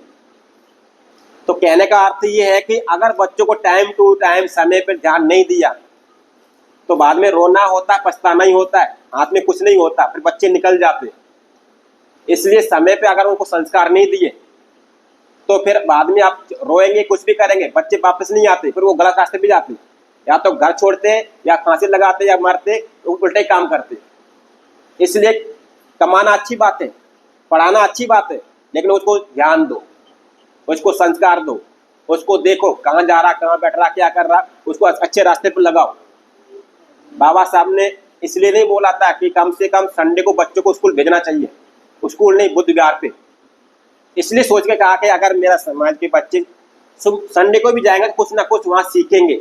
तो कहने का अर्थ ये है कि अगर बच्चों को टाइम टू टाइम समय पर ध्यान नहीं दिया तो बाद में रोना होता है, पछताना ही होता है, हाथ में कुछ नहीं होता, फिर बच्चे निकल जाते। इसलिए समय पे अगर उनको संस्कार नहीं दिए तो फिर बाद में आप रोएंगे, कुछ भी करेंगे, बच्चे वापस नहीं आते, फिर वो गलत रास्ते पे जाते, या तो घर छोड़ते या फांसी लगाते या मरते, तो उल्टे काम करते। इसलिए कमाना अच्छी बात है, पढ़ाना अच्छी बात है, लेकिन उसको ध्यान दो, उसको संस्कार दो, उसको देखो कहाँ जा रहा, कहाँ बैठ रहा, क्या कर रहा, उसको अच्छे रास्ते पर लगाओ। बाबा साहब ने इसलिए नहीं बोला था कि कम से कम संडे को बच्चों को स्कूल भेजना चाहिए, स्कूल नहीं बुद्ध विहार पे, इसलिए सोच के कहा कि अगर मेरा समाज के बच्चे संडे को भी जाएंगे तो कुछ ना कुछ वहाँ सीखेंगे,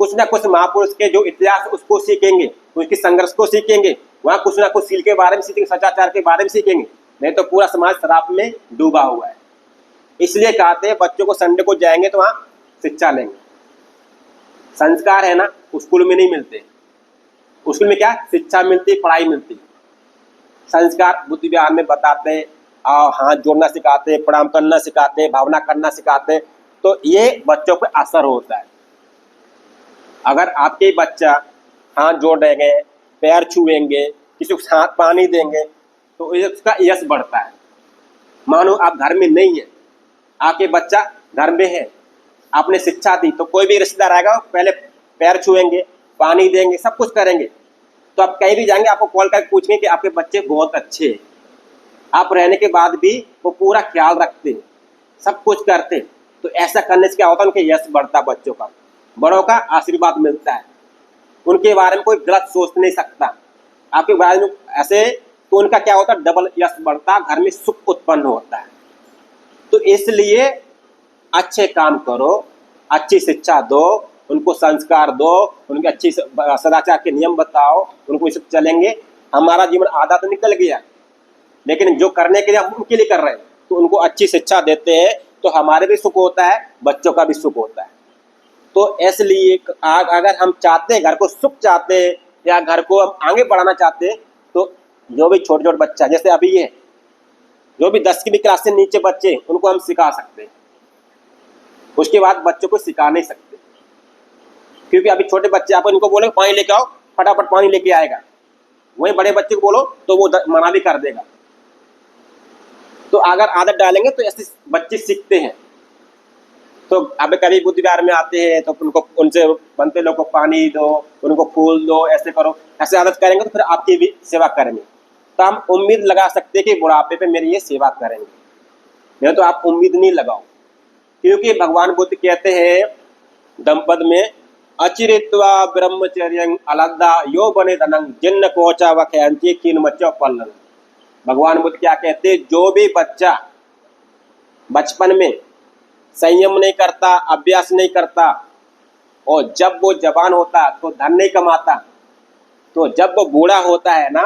कुछ ना कुछ महापुरुष के जो इतिहास उसको सीखेंगे, उसकी संघर्ष को सीखेंगे, वहाँ कुछ ना कुछ सील के बारे में सीखेंगे, सदाचार के बारे में सीखेंगे। नहीं तो पूरा समाज शराब में डूबा हुआ है। इसलिए कहते हैं बच्चों को संडे को जाएंगे तो वहाँ शिक्षा लेंगे। संस्कार है ना, स्कूल में नहीं मिलते, स्कूल में क्या शिक्षा मिलती, पढ़ाई मिलती। संस्कार बुद्ध विहार में बताते हैं, हाथ जोड़ना सिखाते, प्रणाम करना सिखाते, भावना करना सिखाते, तो ये बच्चों पे असर होता है। अगर आपके बच्चा हाथ जोड़ देंगे, पैर छुएंगे, किसी को हाथ पानी देंगे, तो उसका यश बढ़ता है। मानो आप घर में नहीं है, आपके बच्चा घर में है, आपने शिक्षा दी, तो कोई भी रिश्तेदार आएगा पहले पैर छुएंगे, पानी देंगे, सब कुछ करेंगे। तो आप कहीं भी जाएंगे, आपको कॉल करके पूछेंगे कि आपके बच्चे बहुत अच्छे हैं। आप रहने के बाद भी वो पूरा ख्याल रखते, सब कुछ करते। तो ऐसा करने से क्या होता है, उनके यश बढ़ता, बच्चों का, बड़ों का आशीर्वाद मिलता है, उनके बारे में कोई गलत सोच नहीं सकता आपके बारे में ऐसे। तो उनका क्या होता है, डबल यश बढ़ता, घर में सुख उत्पन्न होता है। तो इसलिए अच्छे काम करो, अच्छी शिक्षा दो, उनको संस्कार दो, उनके अच्छी सदाचार के नियम बताओ, उनको इस चलेंगे। हमारा जीवन आधा तो निकल गया, लेकिन जो करने के लिए हम उनके लिए कर रहे हैं, तो उनको अच्छी शिक्षा देते हैं तो हमारे भी सुख होता है, बच्चों का भी सुख होता है। तो इसलिए अगर हम चाहते हैं, घर को सुख चाहते हैं या घर को हम आगे बढ़ाना चाहते हैं, तो जो भी छोटे छोटे बच्चा, जैसे अभी ये जो भी 10 की भी क्लास से नीचे बच्चे, उनको हम सिखा सकते हैं। उसके बाद बच्चों को सिखा नहीं सकते, क्योंकि अभी छोटे बच्चे आप इनको बोले पानी लेके आओ, फटाफट पानी लेके आएगा। वहीं बड़े बच्चे को बोलो तो वो मना भी कर देगा। तो अगर आदत डालेंगे तो ऐसे बच्चे सीखते हैं। तो अब कभी बुद्ध विहार में आते हैं तो उनको, उनसे बनते लोग को पानी दो, उनको फूल दो, ऐसे करो, ऐसे आदत करेंगे तो फिर आपकी भी सेवा करेंगे। तो हम उम्मीद लगा सकते हैं कि बुढ़ापे पे मेरी ये सेवा करेंगे, नहीं तो आप उम्मीद नहीं लगाओ। क्योंकि भगवान बुद्ध कहते हैं दंपद में, अचिरित्वा ब्रह्मचर्यं अलद्दा यो बने धनंग जिन्न कोचा व खयांची कीन मच्चा पल्लन। भगवान बुद्ध क्या कहते हैं, जो भी बच्चा बचपन में संयम नहीं करता, अभ्यास नहीं करता, और जब वो जवान होता तो धन नहीं कमाता, तो जब वो बूढ़ा होता है ना,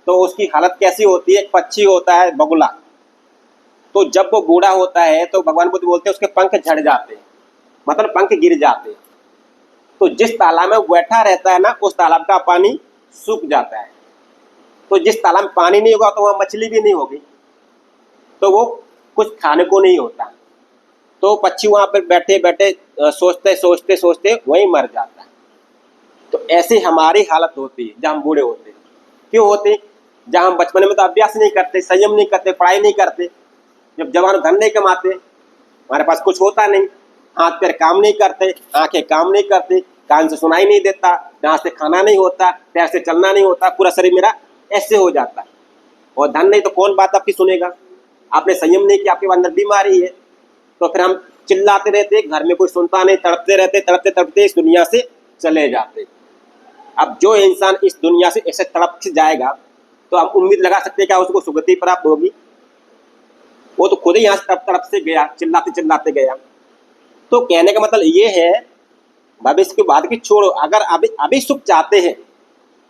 तो उसकी हालत कैसी होती है। एक पक्षी होता है बगुला, तो जब वो बूढ़ा होता है तो भगवान बुद्ध बोलते हैं उसके पंख झड़ जाते हैं, मतलब पंख गिर जाते हैं। तो जिस तालाब में वो बैठा रहता है ना, उस तालाब का पानी सूख जाता है। तो जिस तालाब में पानी नहीं होगा तो वहाँ मछली भी नहीं होगी, तो वो कुछ खाने को नहीं होता। तो पक्षी वहाँ पर बैठे बैठे सोचते सोचते सोचते वहीं मर जाता है। तो ऐसे हमारी हालत होती है जब हम बूढ़े होते हैं। क्यों होते? जब हम बचपन में तो अभ्यास नहीं करते, संयम नहीं करते, पढ़ाई नहीं करते। जब जवान धन नहीं कमाते, हमारे पास कुछ होता नहीं, हाथ पैर काम नहीं करते, आंखें काम नहीं करते, कान से सुनाई नहीं देता, दांत से खाना नहीं होता, पैर से चलना नहीं होता, पूरा शरीर मेरा ऐसे हो जाता है। और धन नहीं तो कौन बात आपकी सुनेगा। आपने संयम नहीं किया, आपके अंदर बीमारी है, तो फिर हम चिल्लाते रहते, घर में कोई सुनता नहीं, तड़पते रहते, तड़पते तड़पते इस दुनिया से चले जाते। अब जो इंसान इस दुनिया से ऐसे तड़प से जाएगा तो हम उम्मीद लगा सकते हैं क्या उसको सुगति प्राप्त होगी? वो तो खुद ही यहाँ से तड़प तड़प से गया, चिल्लाते चिल्लाते गया। तो कहने का मतलब ये है, भविष्य की बात की छोड़ो, अगर अभी सुख चाहते हैं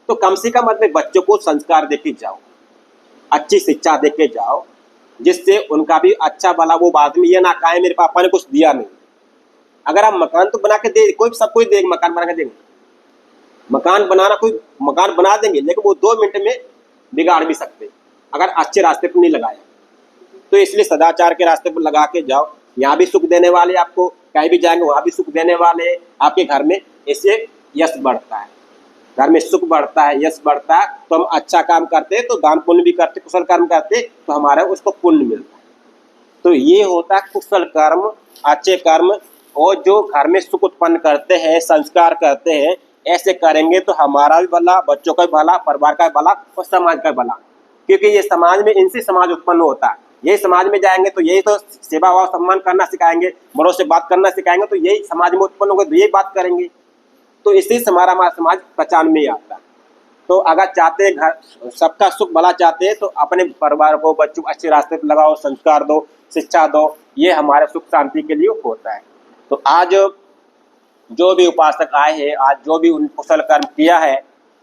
तो कम से कम अपने बच्चों को संस्कार देके जाओ, अच्छी शिक्षा देके जाओ, जिससे उनका भी अच्छा भला वो बाद में ये ना कहे मेरे पापा ने कुछ दिया नहीं। अगर आप मकान तो बना के दे, कोई सब कोई देगा, मकान बना के देंगे, मकान बनाना कोई मकान बना देंगे, लेकिन वो 2 मिनट में बिगाड़ भी सकते अगर अच्छे रास्ते पर नहीं लगाए। तो इसलिए सदाचार के रास्ते पर लगा के जाओ, यहाँ भी सुख देने वाले, आपको कहीं भी जाएंगे वहाँ भी सुख देने वाले, आपके घर में इससे यश बढ़ता है। घर में सुख बढ़ता है, यश बढ़ता है, तो हम अच्छा काम करते हैं, तो दान पुण्य भी करते, कुशल कर्म करते, तो हमारा उसको पुण्य मिलता है। तो ये होता है कुशल कर्म, अच्छे कर्म। और जो घर में सुख उत्पन्न करते हैं, संस्कार करते हैं, ऐसे करेंगे तो हमारा भी भला, बच्चों का भी भला, परिवार का भी भला और समाज का भला। क्योंकि ये समाज में, इनसे समाज उत्पन्न होता है। यही समाज में जाएंगे तो यही तो सेवा भाव सम्मान करना सिखाएंगे, बड़ों से बात करना सिखाएंगे, तो यही समाज में उत्पन्न होगा, तो यही बात करेंगे। तो इसी से हमारा समाज पहचान में आता है। तो अगर चाहते हैं घर सबका सुख भला चाहते हैं, तो अपने परिवार को, बच्चों को अच्छे रास्ते पर लगाओ, संस्कार दो, शिक्षा दो, ये हमारे सुख शांति के लिए होता है। तो आज जो भी उपासक आए हैं, आज जो भी उन कुशल कर्म किया है,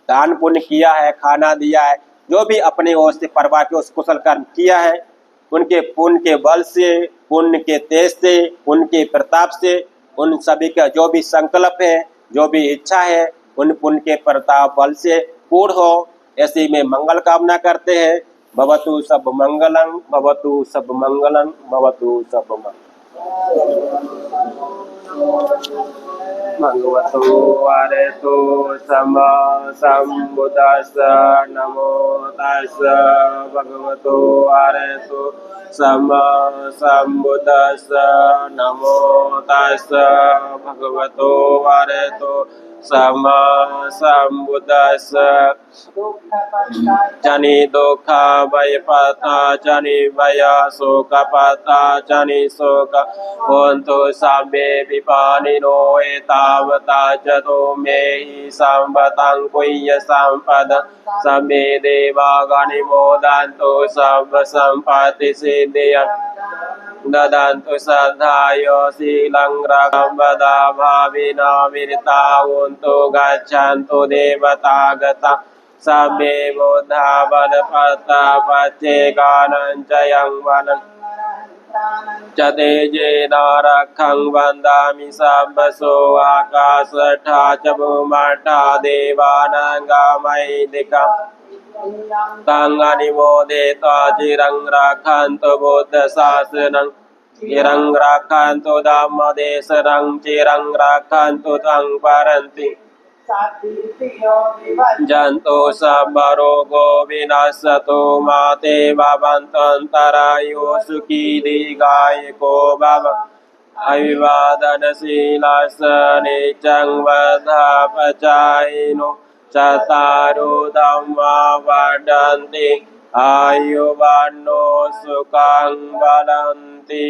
दान पुण्य किया है, खाना दिया है, जो भी अपने ओर से परिवार के उस कुशल कर्म किया है, उनके पुण्य के बल से, पुण्य के तेज से, उनके प्रताप से, उन सभी का जो भी संकल्प है, जो भी इच्छा है, उन पुण्य के प्रताप बल से पूर्ण हो, ऐसी में मंगल कामना करते हैं। भवतु सब मंगलं, भवतु सब मंगलं, भवतु सब भगवतो अरहतो सम्मा सम्बुद्धास्स। नमो तस्स भगवतो अरहतो सम्मा सम्बुद्धास्स। नमो तस्स भगवतो अरहतो सम्मा सम्बुद्धास्स। जनि दुःख भयपथा जनि भय शोक पथा जनि शोक होन्तु सर्वे विपानिनो एतावता जतो मे हि सम्पतं कुह्य सम्पदं सर्वे देवागणा मोदन्तु सर्व सम्पत्ति सिद्धिं ददन्तु श्रद्धाय शीलं रघुवदा भाविना विरता होन्तु गच्छन्तु देवतागता सर्वे बुद्धा वनपता पच्चेकानं च यं वनं च तेजेन रक्षं वन्दामि सर्वसो आकाशष्ठा च भूमष्ठा देवानां तं अनुमोदयित्वा चिरं रक्षन्तु बुद्धशासनं चिरं रक्षन्तु धम्मदेशनं चिरं रक्षन्तु तं परन्ति जन्तु सर्वरोगो विनश्यतु माते भवन्तन्तरायो सुखी दीर्घायुको भव अभिवादनशीलस्य नित्यं वर्धपचायिनो चत्वारो धम्मा वर्धन्ते आयुर्वाणो सुखं वदन्ति।